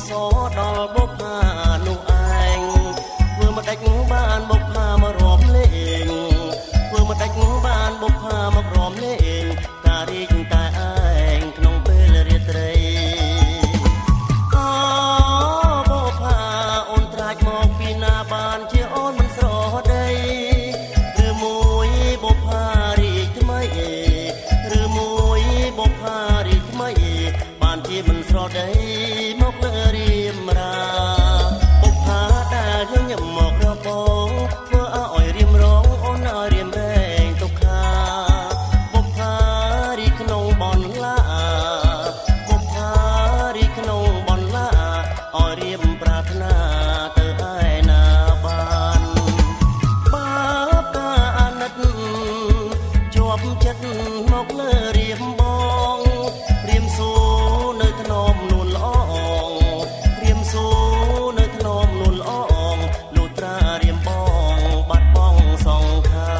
សដល់បុប្ផានោះឯងធ្វើមកដាច់បានបុប្ផាមករំលេងធ្វើមកដាច់បានបុប្ផាមករំលេងការរីកតែឯងក្នុងពេលរាត្រីអូបុប្ផាអូនត្រាច់មកពីណាបានជាអូនមិនស្រដីឬមួយបុប្ផារីកថ្មីឬមួយបុប្ផារីកថ្មីបានជាមិនស្រដីមកលើរៀមរាបុប្ផាដែលញញឹមមករបងធ្វើឲ្យរៀមរងអូនឲ្យរៀមរែងទុក្ខាបុប្ផារីក្នុងបនឡាបុប្ផារីក្នុងបនឡាឲ្យរៀមប្រាថ្នាទៅឯណាបានបាបការអាណិតជាប់ចិត្តមកលើរៀមបងរៀមសូនៅថ្នមនួនល្អរៀមសូនៅថ្នមនួនល្អលុះត្រារៀមបងបាត់បង់សង្ខា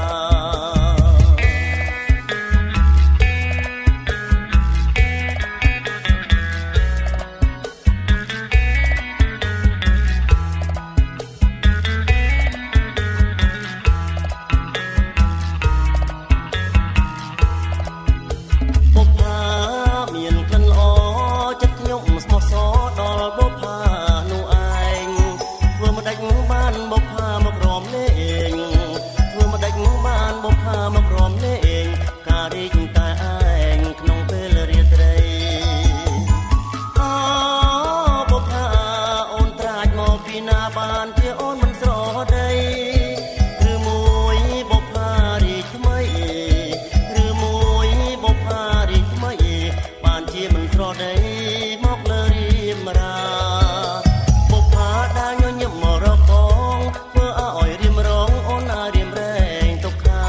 បុប្ផាមានក្លិនល្អចិត្តខ្ញុំស្មោះសរដល់បុប្ផានោះឯងធ្វើមកដាច់បានបុប្ផាមករំលេងធ្វើមកដាច់បានបុប្ផាមករំលេងការរីកតែឯងក្នុងពេលរាត្រីអូបុប្ផាអូនត្រាច់មកពីណាបានជាអូនមិនស្រដីឬមួយបុប្ផារីកថ្មីឬមួយបុប្ផារីកថ្មីបានជាមិនស្រដីមកលើរៀមរាបុប្ផាដែលញញឹមមករបងធ្វើឲ្យរៀមរងអូនឲ្យរៀមរែងទុក្ខា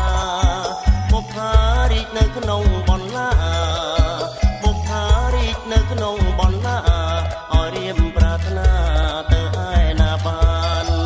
បុប្ផារីកនៅក្នុងបនឡាបុប្ផារីកនៅក្នុងបនឡាឲ្យរៀមប្រាថ្នាទៅឯណាបាន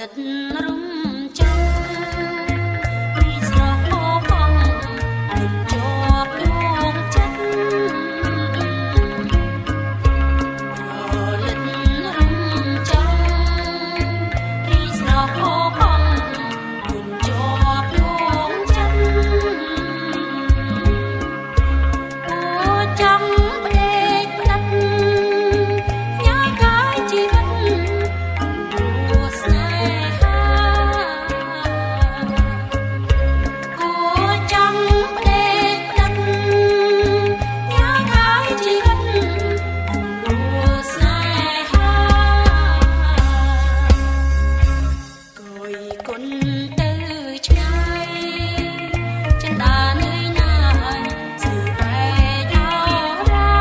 លិតរំចាំរីស្រស់ហូរផងមិនជាប់ដួងចិត្តលិតរំចាំរីស្រស់ហូរផងមិនជាប់ដួងចិត្តអូចង់ផ្ដេកផ្ដាច់ញ៉ាំកាយជីវិតស្នេហាអូចង់ផ្ដេកផ្ដាច់ញ៉ាំកាយជីវិតស្នេហាគយគុណទៅឆ្ងាយចិន្តានឿយណាយស៊ឺបែកអរ៉ា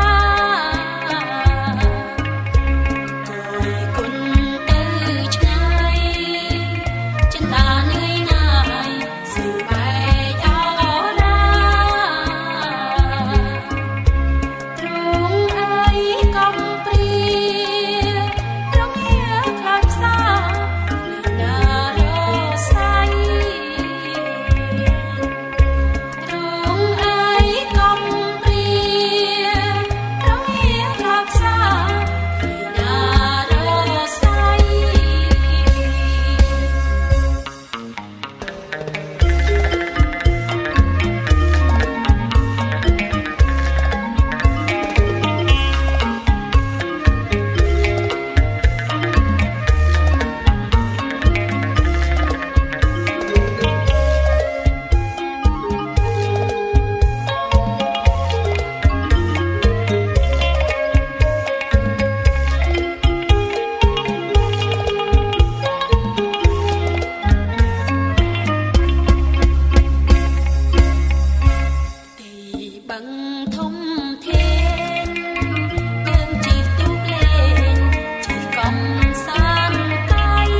គយគុណទៅឆ្ងាយចិន្តានឿយណាយស៊ឺបែកអរ៉ាទ្រង់អើយកំព្រារងាខ្លាចផ្សាណារស័យទ្រង់អើយកំព្រារងាខ្លាចផ្សាណារស័យ ទីបឹងធំធេនយើងជិះទូកលេងជិះកំសាន្តកាយ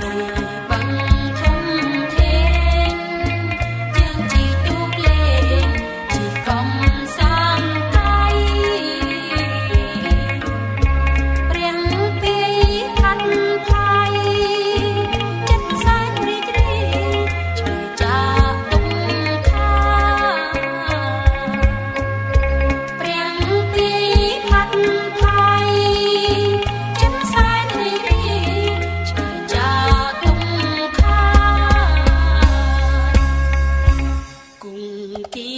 ទីបឹងធំធេនយើងជិះទូកលេងជិះកំសាន្តកាយព្រះពីខាត់ថៃចិត្តសែនរីករាយឆ្លើយចាកទុំខាព្រះពីខាត់ថៃចិត្តសែនរីករាយឆ្លើយចាកទុំខាគង់គៀ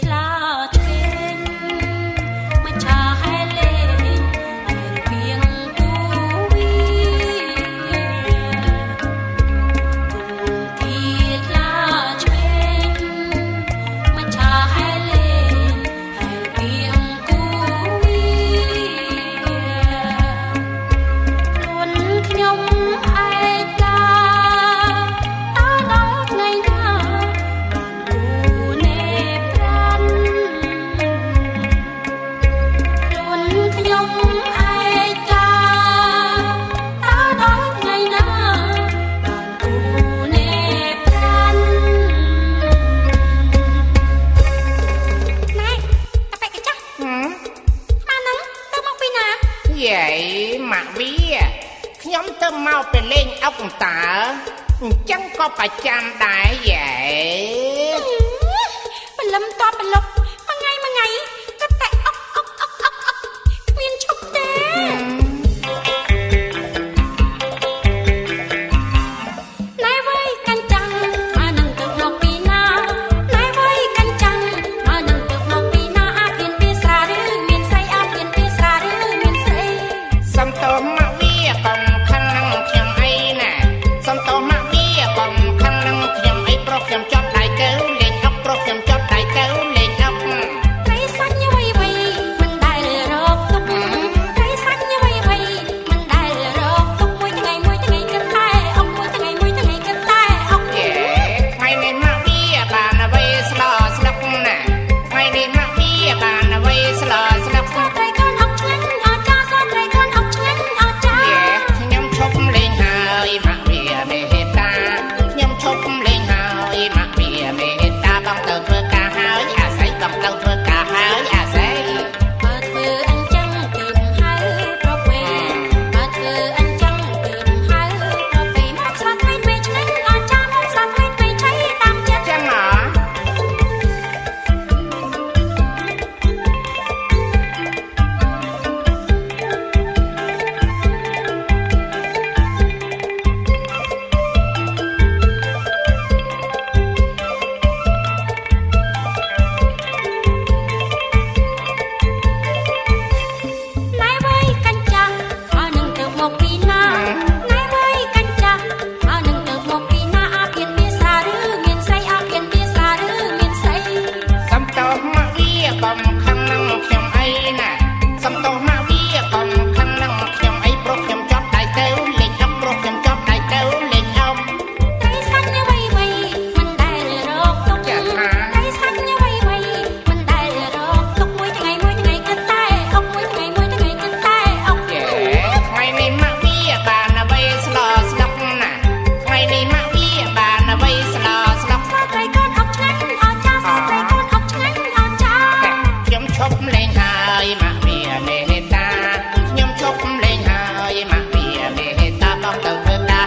ថ្លាឆ្វេងមិនឆាហែលេងហែលពីងគូវីគង់គៀថ្លាឆ្វេងមិនឆាហែលេងហែលពីងគូវីខ្លួនខ្ញុំឯកាតើដល់ថ្ងៃណាបានគូនេប្រានខ្លួនខ្ញុំឯកាតើដល់ថ្ងៃណាបានគូនេប្រានណែតាពេកកញ្ចក់អាហ្នឹងទៅមកពីណា យាយម៉ាក់វាខ្ញុំទៅមកទៅលេងអុកតើអញ្ចឹងក៏ប្រចាំដែរយាយ បលឹមតបលុកមួយថ្ងៃក៏តែអុកគ្មានឈប់ទេ ណែវើយកាញ់ចាំងអានឹងទៅមកពីណាណែវើយកាញ់ចាំងអានឹងទៅមកពីណាអាពៀនពីស្រាឬមានស្រីអាពៀនពីស្រាឬមានស្រី សំតោម៉ាក់វាកុំខឹងនឹងខ្ញុំអីណាសំតោម៉ាក់វាកុំខឹងនឹងខ្ញុំអីប្រុសខ្ញុំចប់ដៃទៅលេងអុកប្រុសខ្ញុំចប់ដៃទៅលេងអុក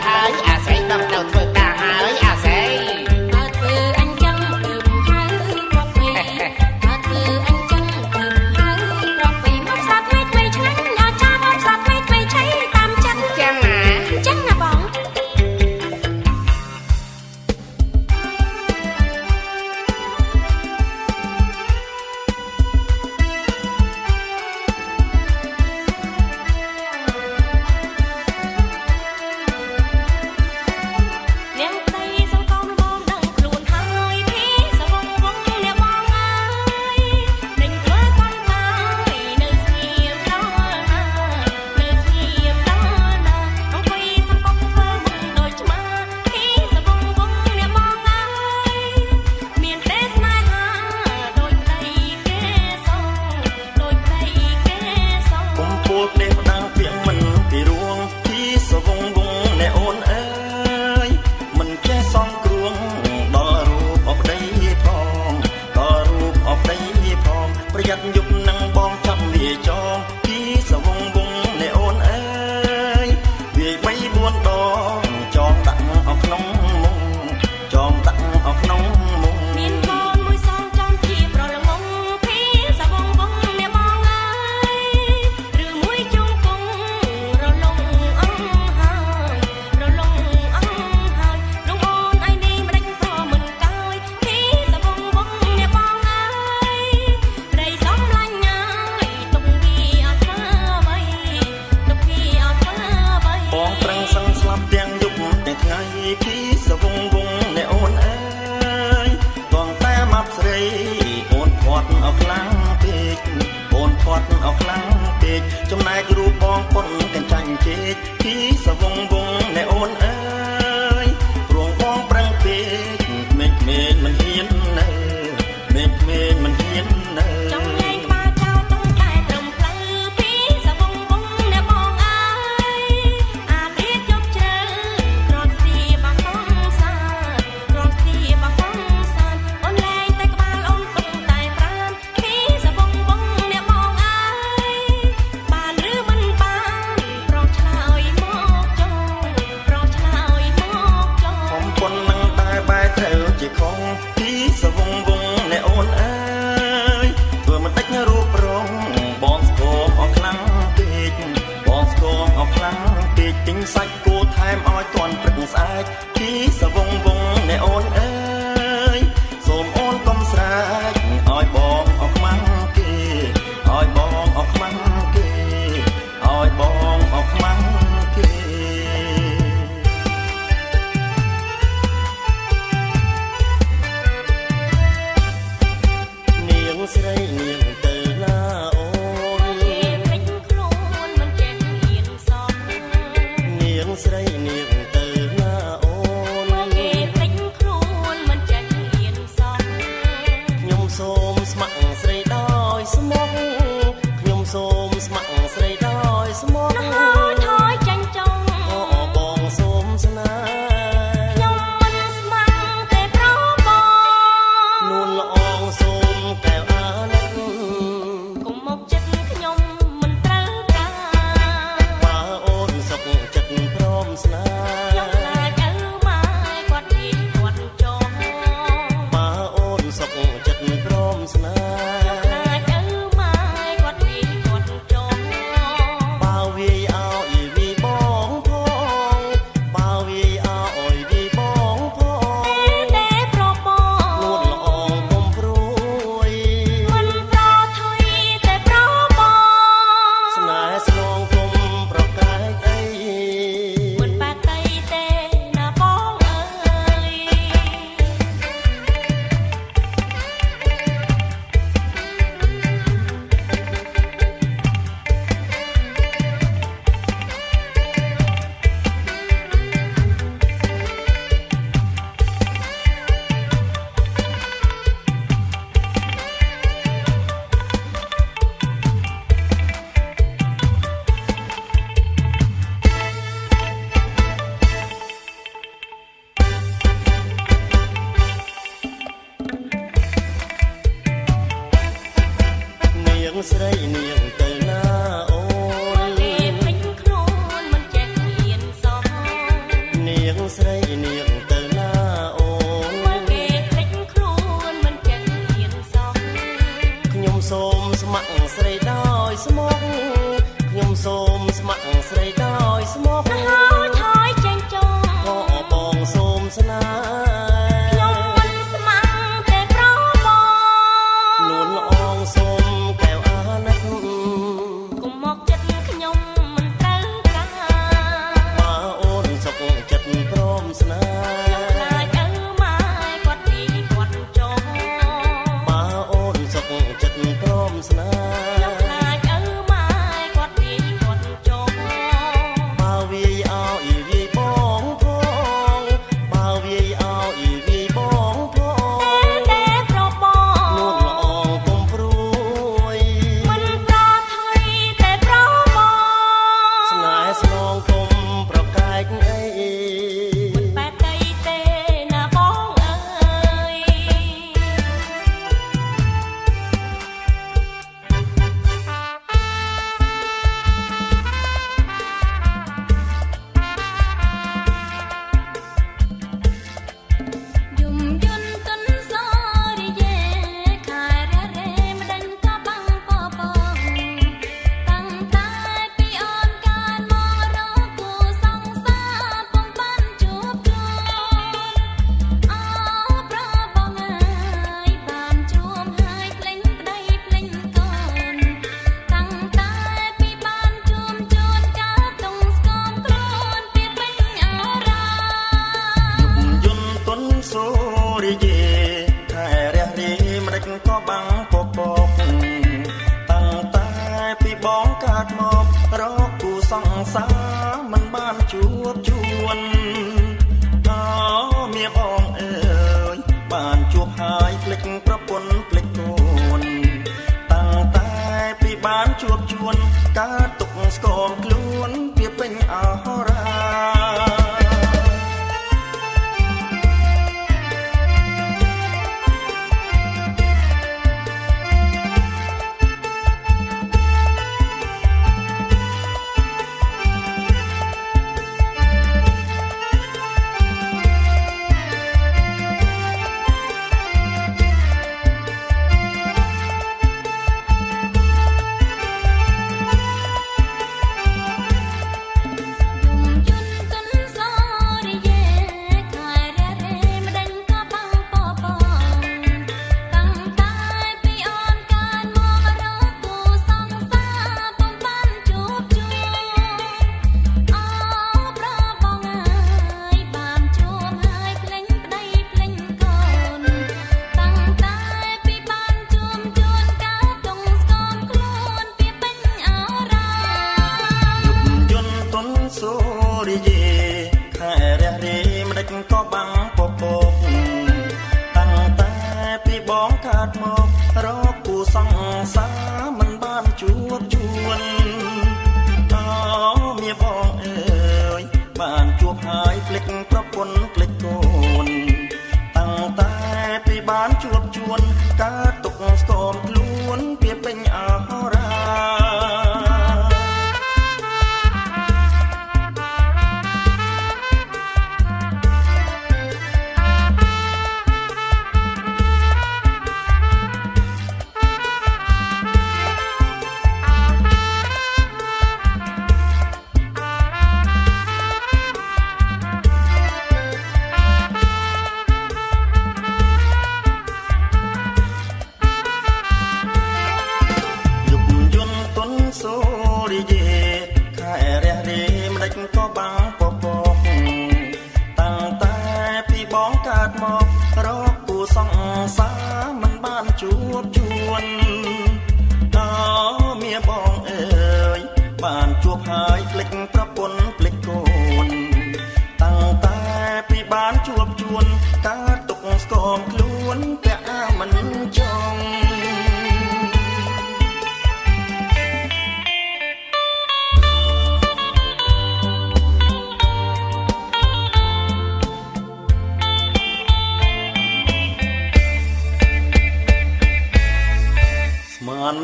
ហើយអាស្រីដល់ទៅធ្វើការហើយអាស្រី បើធ្វើអញ្ចឹងទើបហៅរាប់ពីបើធ្វើអញ្ចឹងទើបហៅរាប់ពីមកស្ដាប់ថ្មីឆ្ងាញ់ដល់ចាំមកស្ដាប់ថ្មីឆៃតាមចិត្ត ចឹងណា អញ្ចឹងណាបង នាងប្តីសង្គមបងដឹងខ្លួនហើយពីសវងវងអ្នកបងអើយដេញធ្វើកំតាយនៅស្ងៀមដល់ណានៅស្ងៀមដល់ណាអង្គុយសង្គមធ្វើមុនដូចឆ្មាពីសវងវងអ្នកបងអើយមានទេស្នេហាដូចប្តីគេសងដូចប្តីគេសង គុំពួលទេផ្ដាំងពីមិនពីរួងពីសវងវងអ្នកអូនអើយមិនចេះសំគ្រួងដល់រូបអប្តីផងដល់រូបអប្តីផងប្រយ័ត្នយប់នឹងបងចាប់វាចងពីសវងវងអ្នកអូនអើយវាយ3 4 ដងចងដាក់អស់ក្នុងមុងចងដាក់អស់ក្នុងមុង មានកូនមួយសងចំជាប្រលងងពីសវងវងអ្នកបងអើយឬមួយជុំគង់រលងអងហើយរលងអងហើយលោកអូនឯនេះមិនដេញព្រមិនកើយពីសវងវងអ្នកបងអើយប្តីសំឡាញ់ហើយទុកវាអត់ធ្វើអ្វីទុកវាអត់ធ្វើអ្វី បងប្រឹងសឹងស្លាប់ទាំងយប់ទាំងថ្ងៃពីសវងវងអ្នកអូនអើយតងតែមាប់ស្រីអូនធាត់អស់ខ្លាំងពេកអូនធាត់អស់ខ្លាំងពេកចំណែករូបបងប៉ុនកញ្ចាញ់ជែកពីសវងវងអ្នកអូនអើយព្រោះបងប្រឹងពេកមេឃមេឃមិនហ៊ាននៅមេឃមេឃមិនហ៊ាននៅ ចង់លែងក្បាលចោលទុំតែត្រឹមផ្លូវពីសវងវងអ្នកបងអើយអារៀតជប់ជ្រៅក្រំស្ទាបកងសាក្រំស្ទាបកងសាអូនលែងតែក្បាលអូនទុំតែប្រានពីសវងវងអ្នកបងអើយបានឬមិនបានប្រោសឆ្លើយមកចុងប្រោសឆ្លើយមកចុង ผมปนนังได้ใบเธอจีคงที่สวงวงในโอนเอ้ยเพื่อมันติดรูปรองบองสโกมออกครั้งปีกบองสโกมออกครั้งปีกติ้งสักกูไทม์อ้อยตอนปรึกสายที่สวงวงในโอนเอ้ยสมโอนกลมสายอ้อยบองออกมังกีอ้อยบองออกมังกีอ้อยบองออกมังกี នាងស្រីនាងទៅណាអូន ព្រិចខ្លួនមិនចេះហ៊ានសោះ នាងស្រីនាងទៅណាអូន គេព្រិចខ្លួនមិនចេះហ៊ានសោះ ខ្ញុំសូមស្ម័គ្រស្រីដោយស្មោះខ្ញុំសូមស្ម័គ្រស្រីដោយស្មោះ ណហើយថយចាញ់ចង់ អូបងសូមស្នេហ៍ ខ្ញុំមិនស្ម័គ្រទេប្របង នួនល្អងសូមកែវអាណិត កុំមកចិត្តខ្ញុំមិនត្រូវការ បើអូនសុខចិត្តព្រមស្នេហ៍ ស្រីនាងទៅណាអូនមើលគេភ្លេចខ្លួនមិនចេះហ៊ានសោះខ្ញុំសូមស្ម័គ្រស្រីដោយស្មោកខ្ញុំសូមស្ម័គ្រស្រីដោយស្មោកហើយថយចេញចោលក៏បងសូមស្នេហ៍ខ្ញុំមិនស្ម័គ្រតែប្របងនួនល្អងសូមកែវអាណិតកុំមកចិត្តខ្ញុំមិនត្រូវការបើអូនសុខចិត្តព្រមស្នេហ៍ខ្លាចឪម៉ែគាត់ពីគាត់ចោលបើអូនសុខចិត្តព្រមស្នេហ៍ខ្លាចឪម៉ែគាត់ពីគាត់ចោលបើវាយឲ្យវាយបងផងបើវាយឲ្យវាយបងផងតែប្របងនួនល្អងកុំព្រួយមិនប្រថុយតែប្របងស្នេហ៍ស្នងកុំប្រកែកអីមិនបែកដីទេណាបងអើយយំយន់ទន់សរិយេខែររេម្ដេចក៏បាំងពពងតាំងតែពីអូនកានមករកគូសង្សារពុំបានជួបជុំអោប្របងអើយបានជួបហើយភ្លេងប្តីភ្លេងកូនតាំងតែពីបានជួបជួនកាតុងស្គមខ្លួនពីពេញអរ៉ាយន្តទន់សូរិយេខែរះរីម្ដេចក៏បាំងពពកតាំងតែពីបងកើតមករកគូសង្សារមិនបានជួបជួនអោមៀបងអើយបានជួបហើយភ្លេចប្រពន្ធភ្លេចកូនតាំងតែពីបានជួបជួនកើតទុកស្គមខ្លួនពីពេញអរ៉ា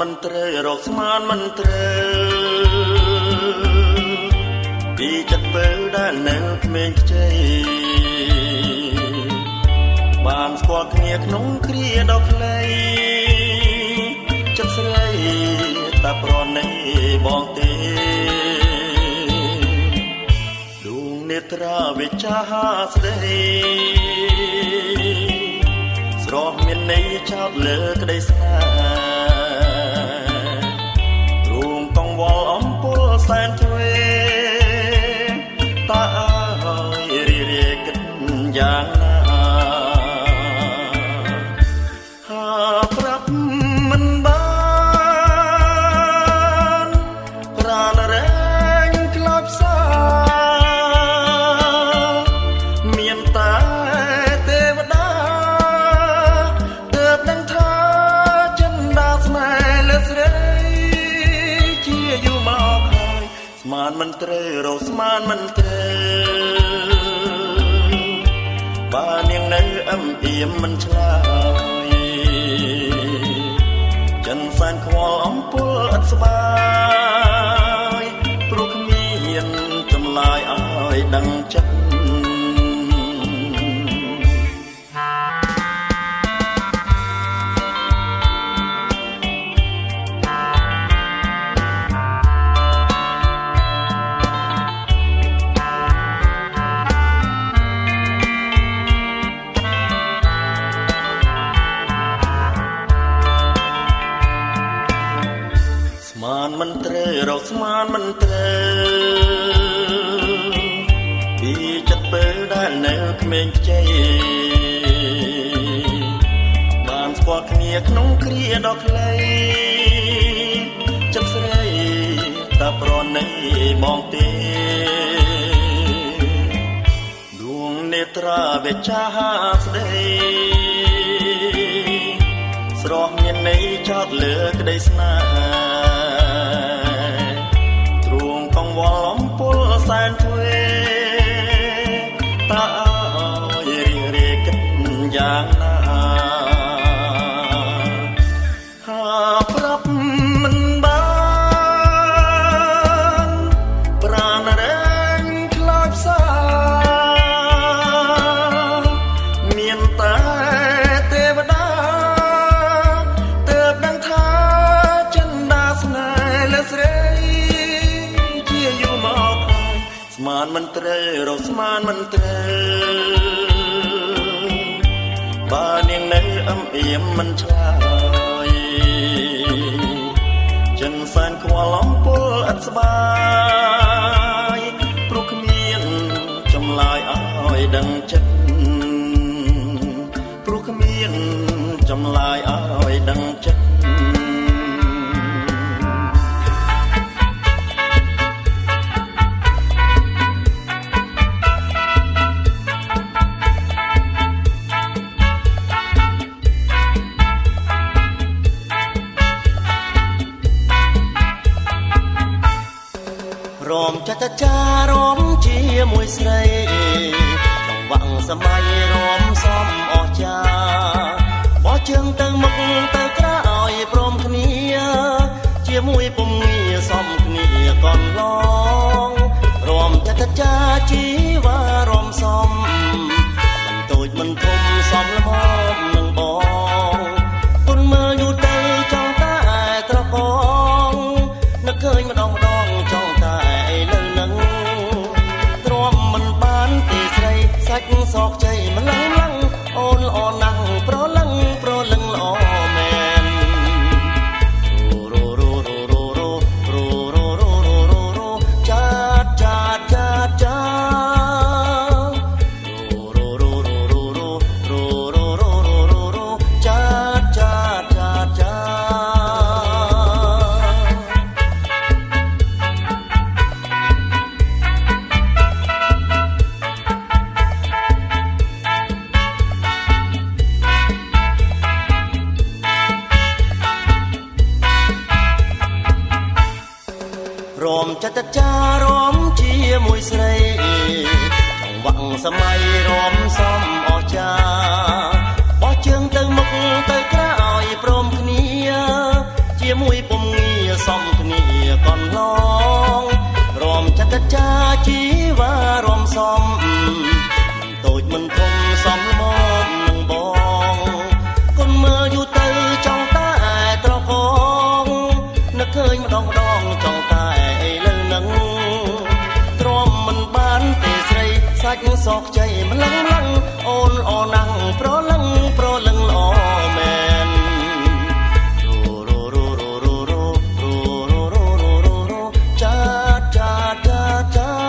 មិនត្រូវរកស្មានមិនត្រូវគ ពីចិត្តពើដែលនៅក្មេងខ្ចីបានស្គាល់គ្នាក្នុងគ្រាដ៏ខ្លីចិត្តស្រីតែប្រណីបងទេដួងនេត្រាវិចាស្ដីស្រស់មានន័យចោតលើក្តីស្នេហ៍រួងកង្វល់អំពូលសែនទ្វេតើឲ្យរីរាយគិតយ៉ាងណាហាប្រាប់មិនបានប្រាណរែងក្លាប់សាមានតែទេវតាទើបដឹងថាចិនដាស្នេហ៍លើស្រីជាយូរមកហើយស្មានមិនត្រូវរកស្មានមិនត្រូវបើនាងនៅអឹមអៀមមិនឆ្លើយចិនសែនខ្វល់អំពូលឥតស្បាយព្រោះគ្មានចម្លើយឲ្យដឹងចិត្តស្មានមិនត្រូវរកស្មានមិនត្រូវពីចិត្តពើដែលនៅក្មេងខ្ចីបានស្គាល់គ្នាក្នុងគ្រាដ៏ខ្លីចិត្តស្រីតែប្រណីបងទេដួងនេត្រាវិចាស្ដីស្រស់មានន័យចោតលើក្តីស្នេហ៍ទ្រូងកង្វល់អំពូលសែនទ្វេតើឲ្យរីករាយគិតយ៉ាងណាហាប្រាប់មិនបានប្រាណរែងខ្លាចសាមានតែទេវតាទើបដឹងថាចិនដាស្នេហ៍លើស្រីជាយូរមកហើយស្មានមិនត្រូវរកស្មានមិនត្រូវបើនាងនៅអឹមអៀមមិនឆ្លើយចិនសែនខ្វល់អំពូលឥតស្បាយព្រោះគ្មានចម្លើយឲ្យដឹងចិត្តព្រោះគ្មានចម្លើយឲ្យដឹងចិត្តរំចាចាចារំជាមួយស្រីចង្វាក់សម័យរំសំអស្ចារបោះជើងទៅមុខទៅក្រោយព្រមគ្នាជាមួយពុំងារសំគ្នាកន្លងរំចាចាចាជីវ៉ារំសំមិនតូចមិនធំសំល្មមនឹងបងគុណមើលយូរទៅចង់តែត្រកងនឹកឃើញម្ដងចង់តែនៅនឹងទ្រាំមិនបានទេស្រីសាច់សោកជ័យម្លឹងឡឹងអូនល្អណាស់ប្រលឹងល្អមែនរੂចាចាចាចារੂចាចាចាចារំចាចាចារំជាមួយស្រីចង្វាក់សម័យរំសំអស្ចារបោះជើងទៅមុខទៅក្រោយព្រមគ្នាជាមួយពុំងារសំគ្នាកន្លងរំចាចាចាជី សាច់សក់ជ័យម្លឹងម្លឹងអូនអណាំងប្រលឹងល្អមែនចាចាចាចា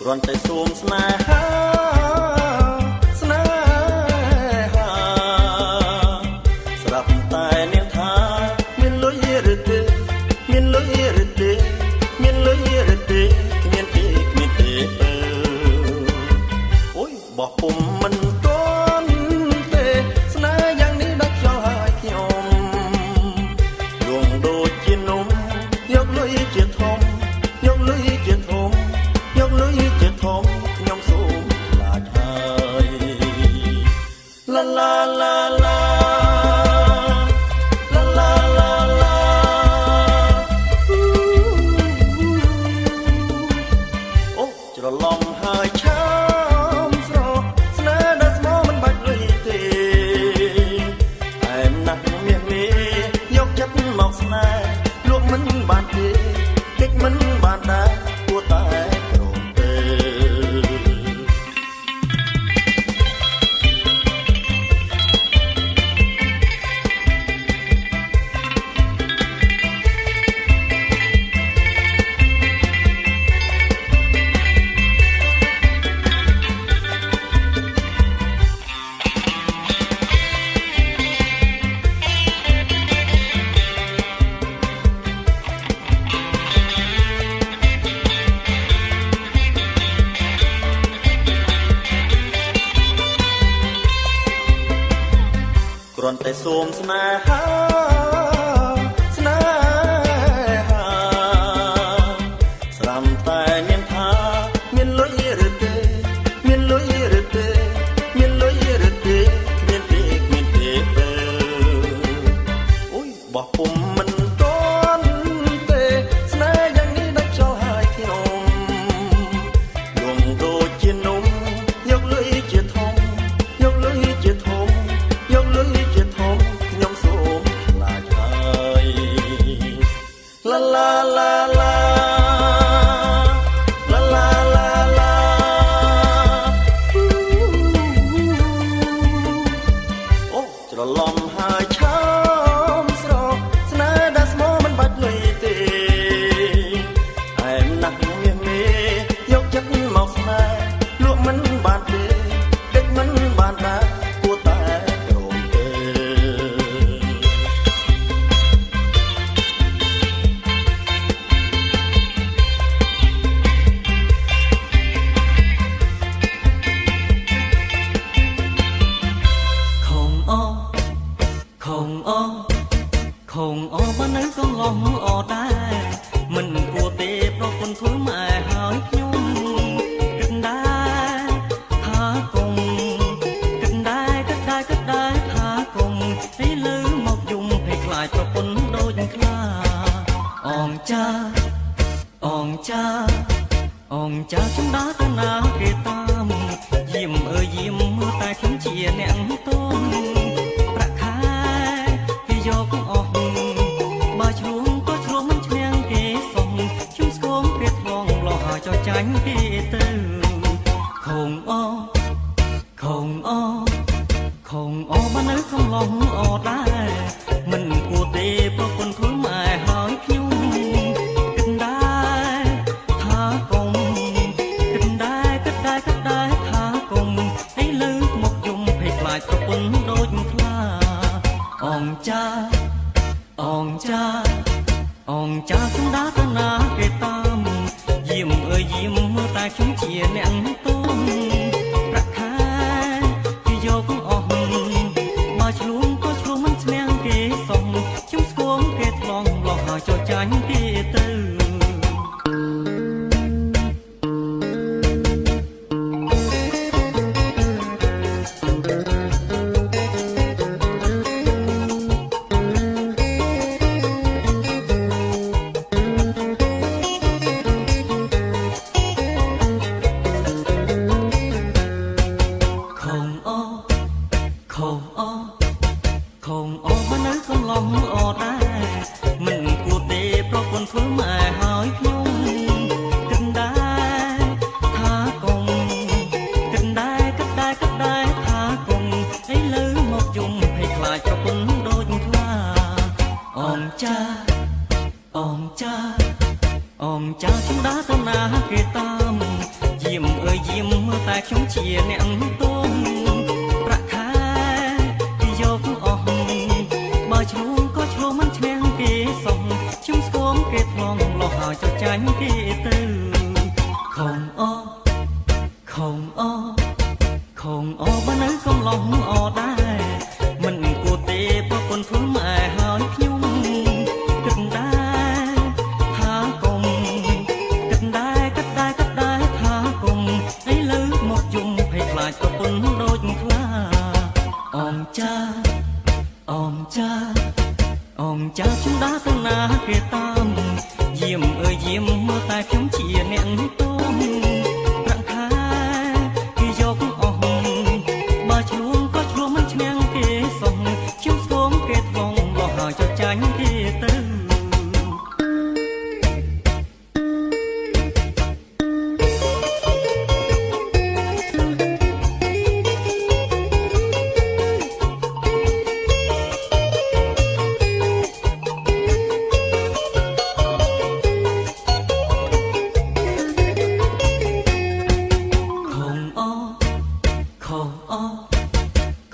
គ្រាន់តែសូមស្នេហាស្នេហាស្រាប់តែនាងថាមានលុយឬទេមានលុយឬទេមានលុយឬទេគ្មានទេគ្មានទេអូយបោះពុំមិនទាន់ទេស្នេហ៍យ៉ាងនេះដាច់ខ្យល់ហើយខ្ញុំលួងដូចជានំយកលុយជាធំយកលុយជាធំយកលុយជាធំខ្ញុំសូមខ្លាចហើយឡាឡាឡាឡាឡាឡាឡាឡាអូច្រឡំហើយឆាមស្រកស្នេហ៍ដែលស្មោមិនបាច់លុយទេអែមណាស់មាសមេយកចិត្តមកស្នេហ៍លក់មិនបានទេកិច្ចមិនបានដែរគួរតែព្រមទេគ្រាន់តែសូមស្នេហាស្នេហាស្រាំតែនាងថាមានលុយឬទេមានលុយឬទេមានលុយឬទេគ្មានទេគ្មានទេអូយបោះពុំមិនទាន់ទេស្នេហ៍យ៉ាងនេះដាច់ខ្យល់ហើយខ្ញុំលួងដូចជានំយកលុយជាធំយកលុយជាធំយកលុយជាធំខ្ញុំសូមខ្លាចហើយឡាឡាឡាឡាឡាឡាឡាឡាអូច្រឡំហើយឆាមស្រកស្នេហ៍ដែលស្មោមិនបាច់លុយទេអែមណាស់មាសមេយកចិត្តមកស្នេហ៍លក់មិនបានទេកិច្ចមិនបានដែរគួរតែព្រមទេ ចាខ្ញុំដើរទៅណាគេតាមយាមអើយយាមមើលតែខ្ញុំជាអ្នកទុំប្រាក់ខែគេយកអស់បើឆ្លងក៏ឆ្លងមិនឈ្នះគេសុំជុំស្គមគេថ្លងលោះចោចាញ់គេទៅខងអខងអខងអមកនៅក្នុងឡងអដែរមិនគួរទេប្រពន្ធធ្វើម៉ែហើយខ្ញុំចាខ្ញុំដើរទៅណាគេតាមយាមអើយយាមមើលតែខ្ញុំជាអ្នកទុំប្រាក់ខែគេយកអស់បើឆ្លងក៏ឆ្លងមិនឈ្នះគេសុំជុំស្គមគេថ្លងលោះហើយចោចាញ់គេទៅចាខ្ញុំដើរទៅណាគេតាម យាមអើយយាមមើលតែខ្ញុំជាអ្នកទុំប្រាក់ខែពីយកអស់បើឆ្លងក៏ឆ្លងមិនឈ្នះគេសោះខ្ញុំស្គមគេថ្លងលោះហើយចចាញ់គេទៅខំអខំអខំអបើនៅកំឡុងអដែរមិនគួរទេប្រពន្ធធ្វើម៉ែហើយខ្ញុំគិតដែរថាគុំគិតដែរគិតដែរគិតដែរថាគុំឥឡូវមកយំភ័យខ្លាចប្រពន្ធដូចខ្លាអងចាអងចាអងចាជុំដាទៅណាគេតាមយាមអើយយាមមើលតែខ្ញុំជាអ្នកទុំប្រាក់ខែគេយកអស់បើឆ្លងក៏ឆ្លងមិនឈ្នះគេសោះខ្ញុំស្គមគេថ្លងលោះហើយចចាញ់គេទៅ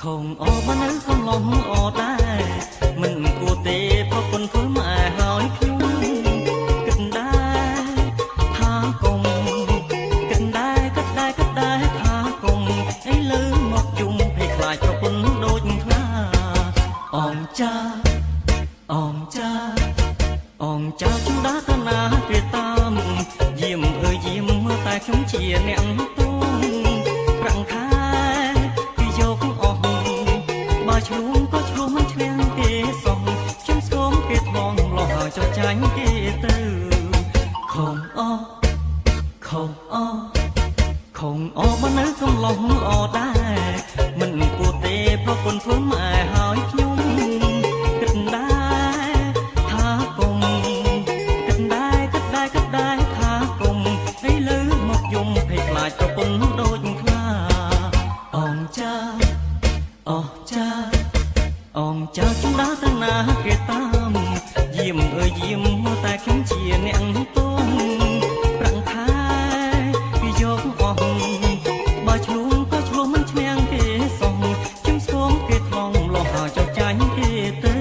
ខំអបើនៅកំឡុងអដែរមិនគួរទេប្រពន្ធធ្វើម៉ែហើយខ្ញុំគិតដែរថាគុំគិតដែរគិតដែរគិតដែរថាគុំឥឡូវមកយំភ័យខ្លាចប្រពន្ធដូចខ្លាអងចាអងចាអងចាជុំដាទៅណាគេតាមយាមអើយយាមមើលតែខ្ញុំជាអ្នកទុំប្រាំងខែឆ្លងក៏ឆ្លងមិនឈ្នះគេសោះខ្ញុំស្គមគេថ្លងលោះហើយចចាញ់គេទៅខំអខំអខំអបើនៅកំឡុងអដែរមិនគួរទេប្រពន្ធធ្វើម៉ែហើយខ្ញុំគិតដែរថាគុំគិតដែរគិតដែរគិតដែរថាគុំឥឡូវមកយំភ័យខ្លាចប្រពន្ធដូចខ្លាអងចាអស់ចាអងចាជុំដាទៅណាគេតាមយាមអើយយាមមើលតែខ្ញុំជាអ្នកទុំប្រាំងខែពីយកអស់បើឆ្លងក៏ឆ្លងមិនឈ្នះគេសោះខ្ញុំស្គមគេថ្លងលោះហើយចចាញ់គេទៅ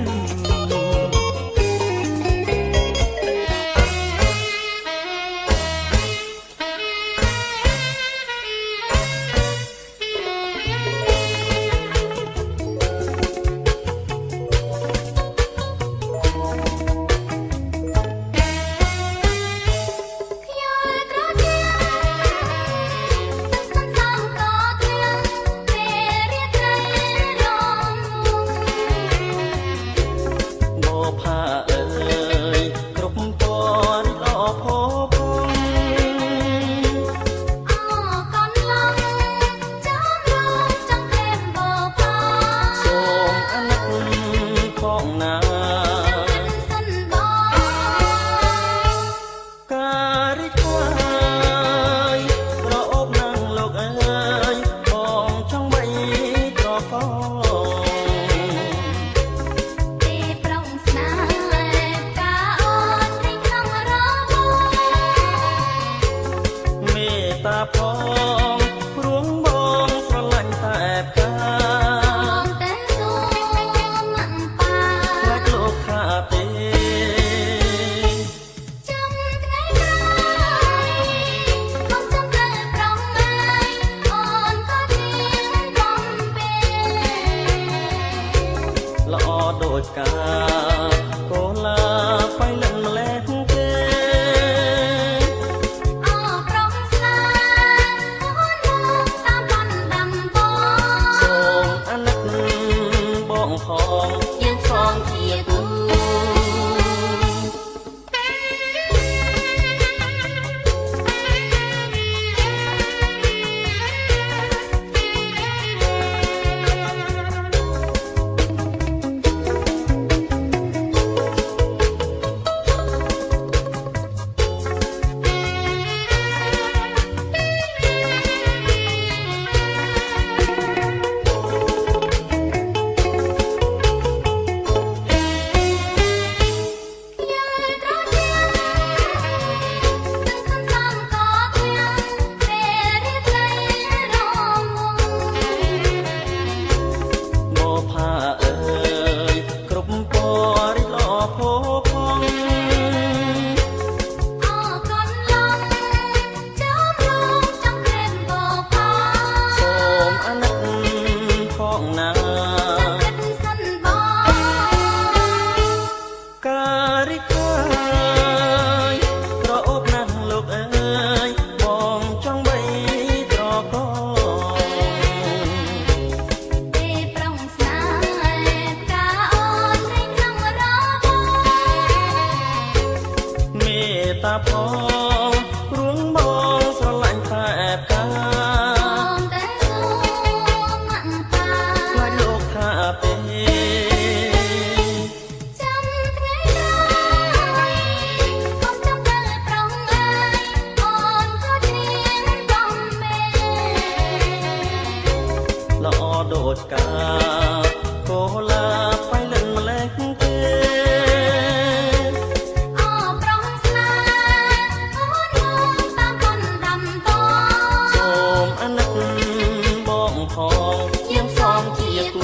ដូចកាកូឡាបៃលិតម្លេះទេអោប្រុសស្នាអូ ดกาโคลาไปเล่นแมลงเต้อ้อปรองสนาโอ้ยมองตามคนดำตอโสมอนักบ้องทองเยี่ยมซ้อมเกียรติ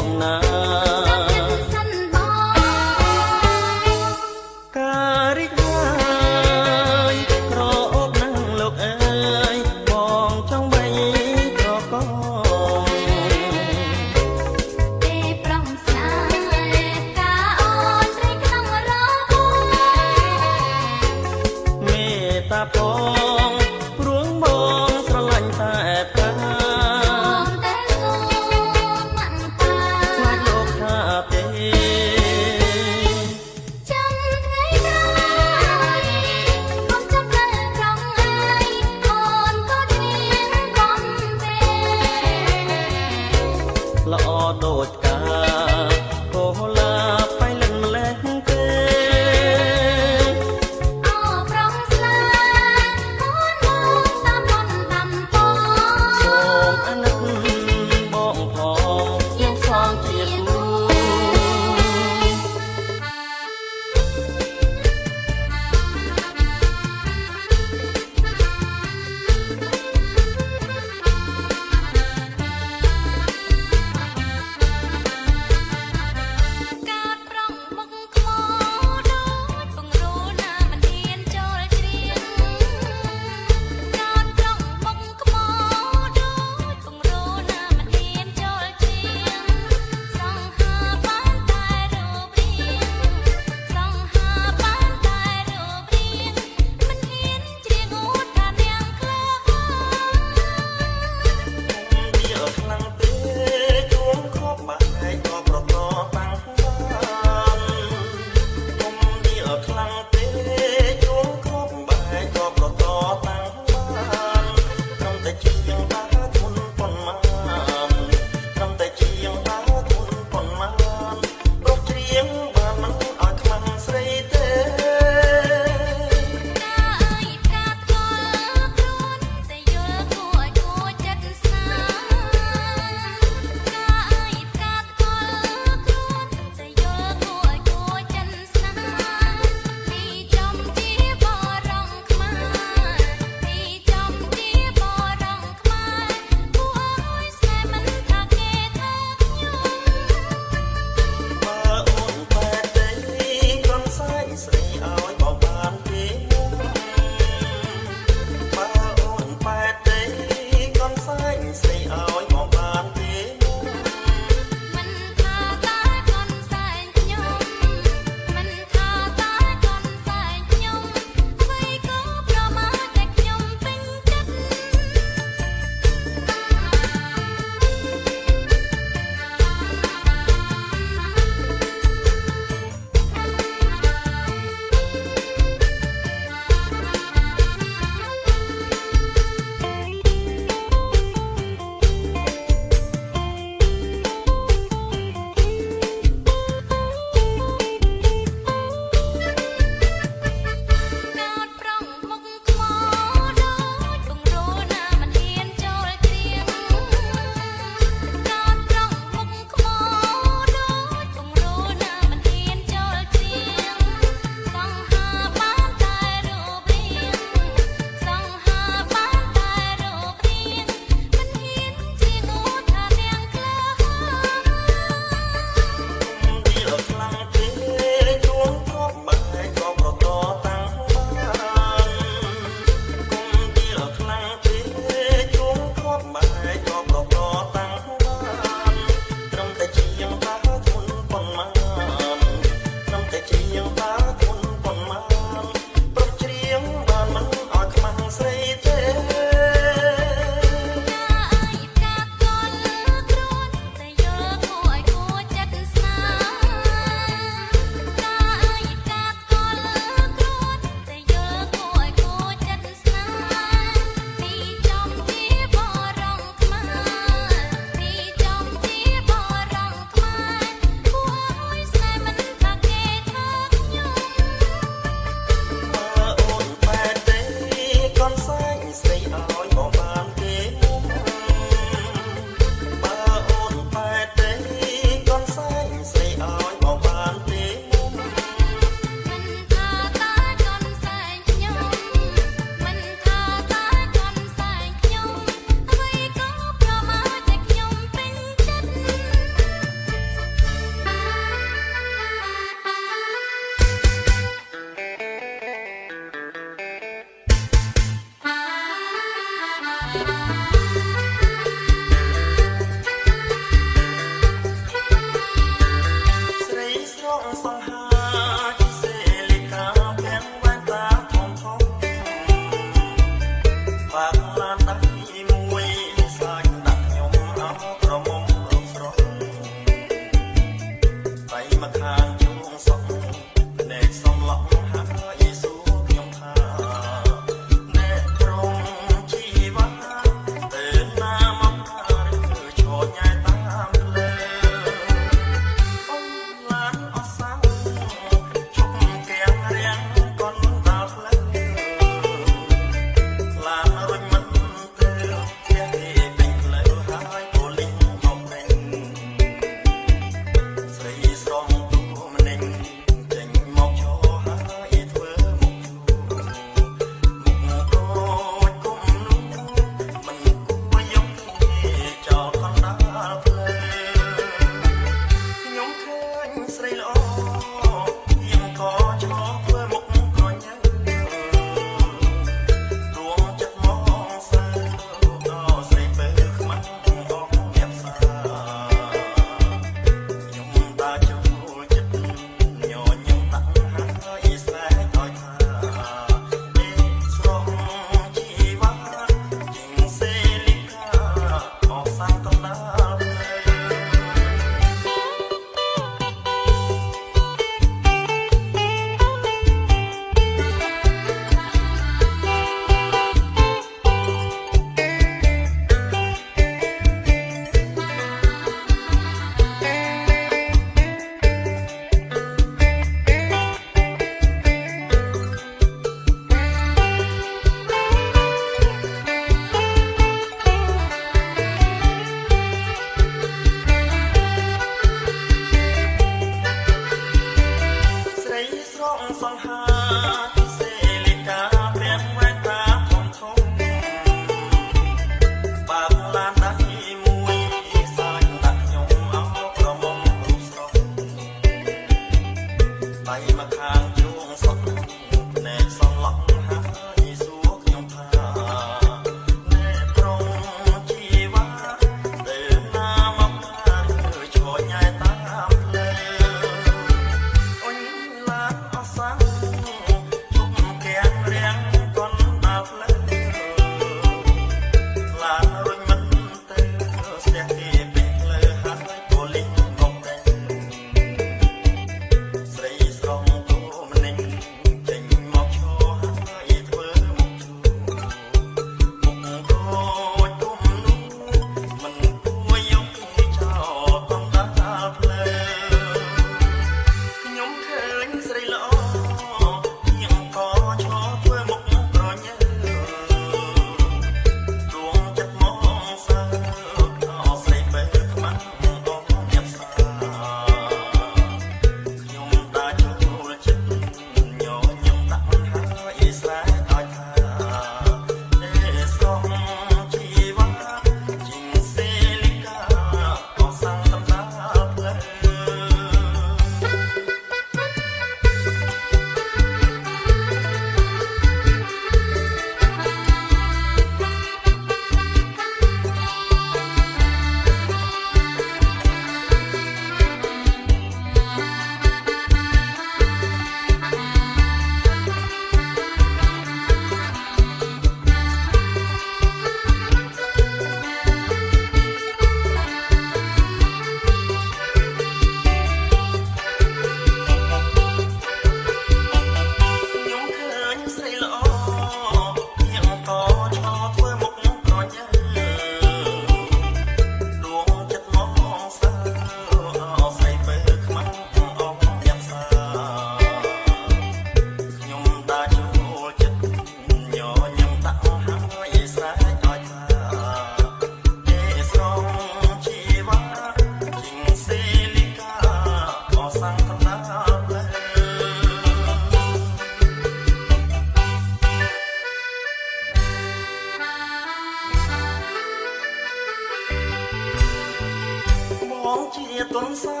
ងជាទុនសា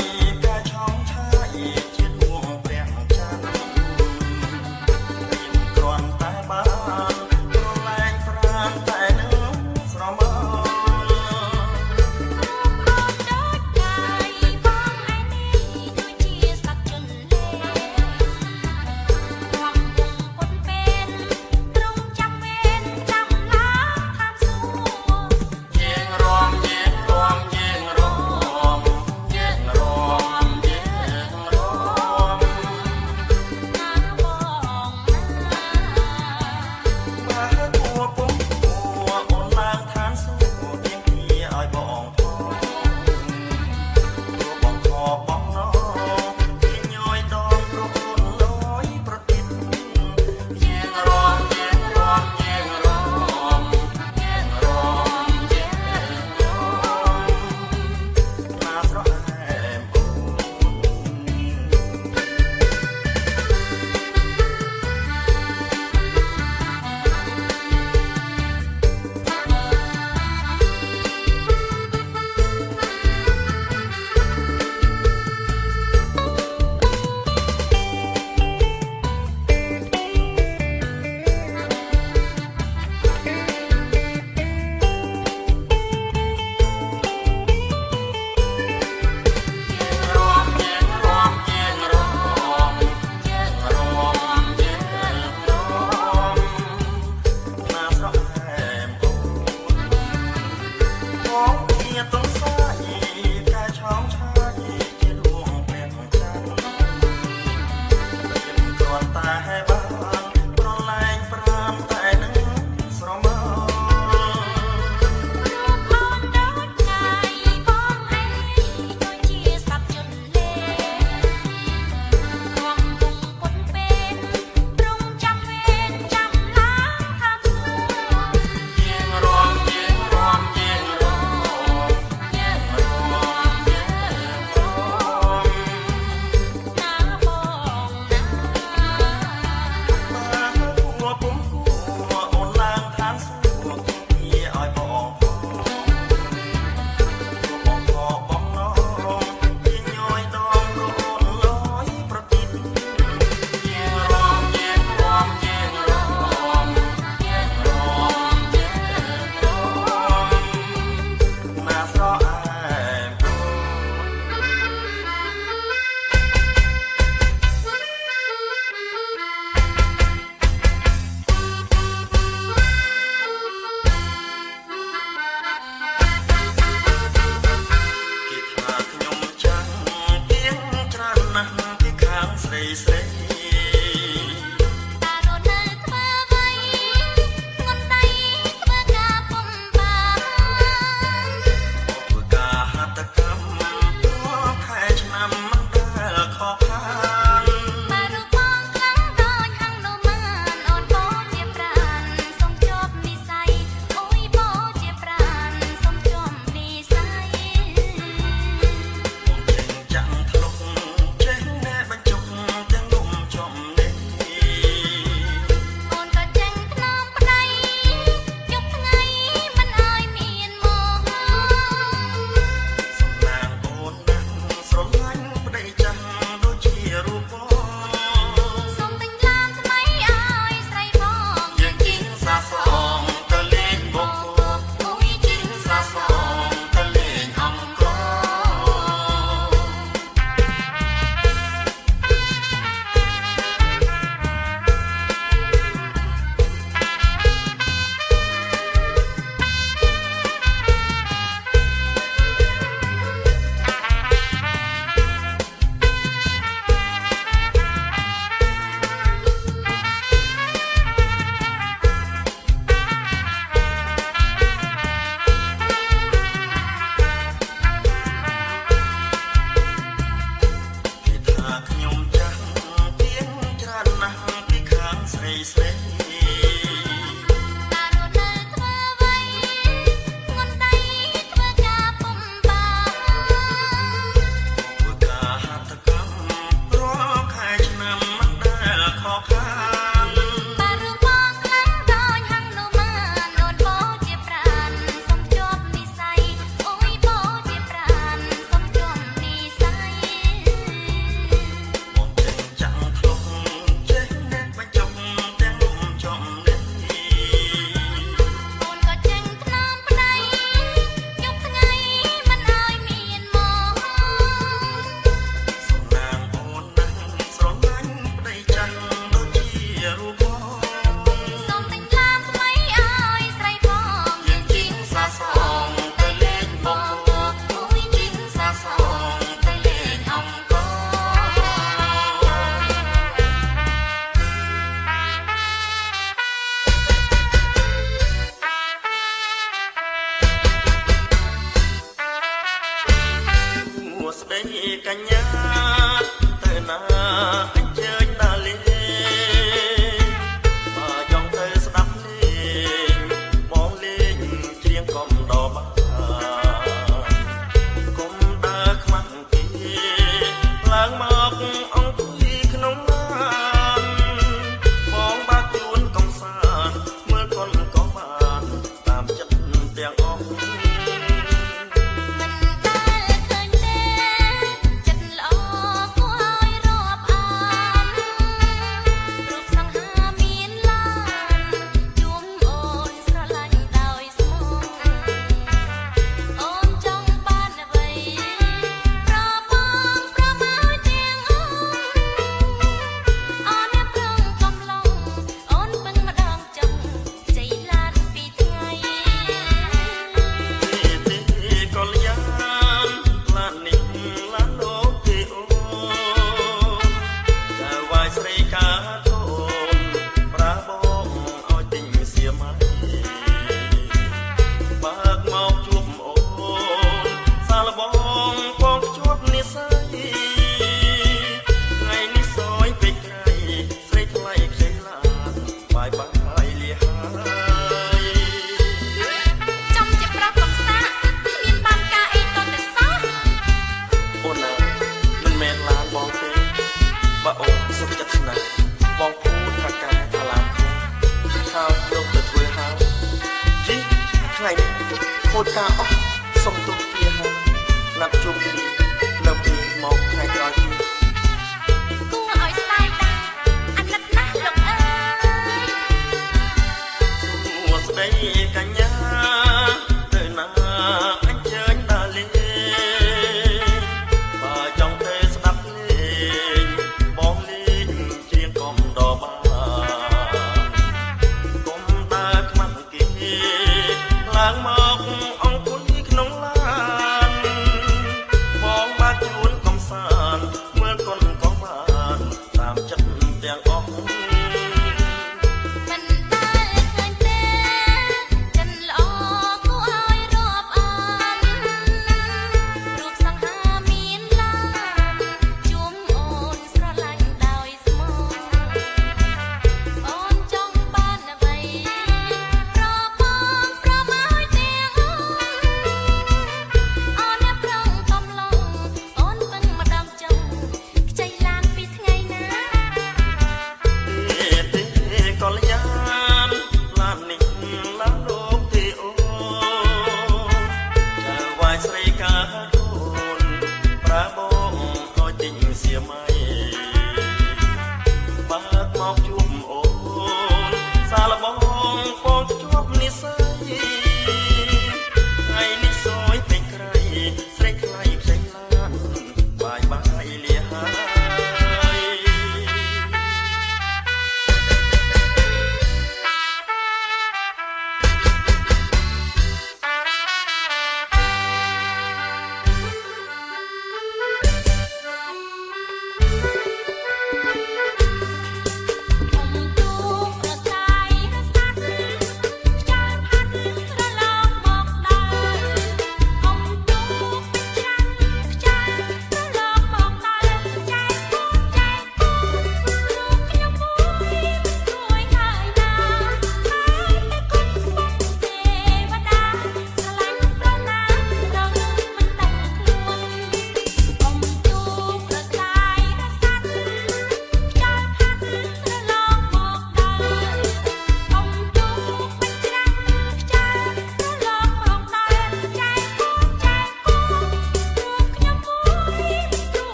យកាឆោមឆាយជាដួងព្រះច័ន្ទគ្រាន់តែបានប្រឡែងប្រានតែនឹងស្រមោល ស្ដីកញ្ញាទៅណាអញ្ជើញតាលេបើចង់ទៅស្ដាប់លេងបងលេងច្រៀងកំដរបានគុំដើរខ្មាំងគេឡើងមកអង្គុយក្នុងឡានបងបាក់ជួនកំសាន្តមើលកូនក៏បានតាមចិត្តទាំងអស់បើអូនសុខចិត្តស្នេហ៍បងពូថាការអាឡាថាយកទៅធ្វើហើយយីថ្ងៃនេះខូចការអស់សុំទុកគ្នាហើយណាត់ជួបគ្នានៅពេលមកថ្ងៃក្រោយទៀតគួរឲ្យស្ដាយដែរអាណិតណាស់លោកអើយសួស្ដីកញ្ញាទៅណាអញ្ជើញតាលេបើចង់ទៅស្ដាប់លេងបងលេងច្រៀងកំដរបានគុំដើរខ្មាំងគេឡើងមកអង្គុយក្នុងឡានបងបាក់ជួនកំសាន្តមើលកូនក៏បានតាមចិត្តទាំងអស់មិនដែលឃើញទេចិនល្អគួរឲ្យរាប់អានរូបសង្ហាមានឡានជួមអូនស្រឡាញ់ដោយស្មោះអូនចង់បានអ្វីប្របងប្រម៉ាយទាំងអូនអ្នកប្រងកំឡុងអូនពឹងម្ដងចុងខ្ចីឡានពីថ្ងៃណាទេកល្យានឡាននេះឡានលោកទេអូចាវាយស្រីកា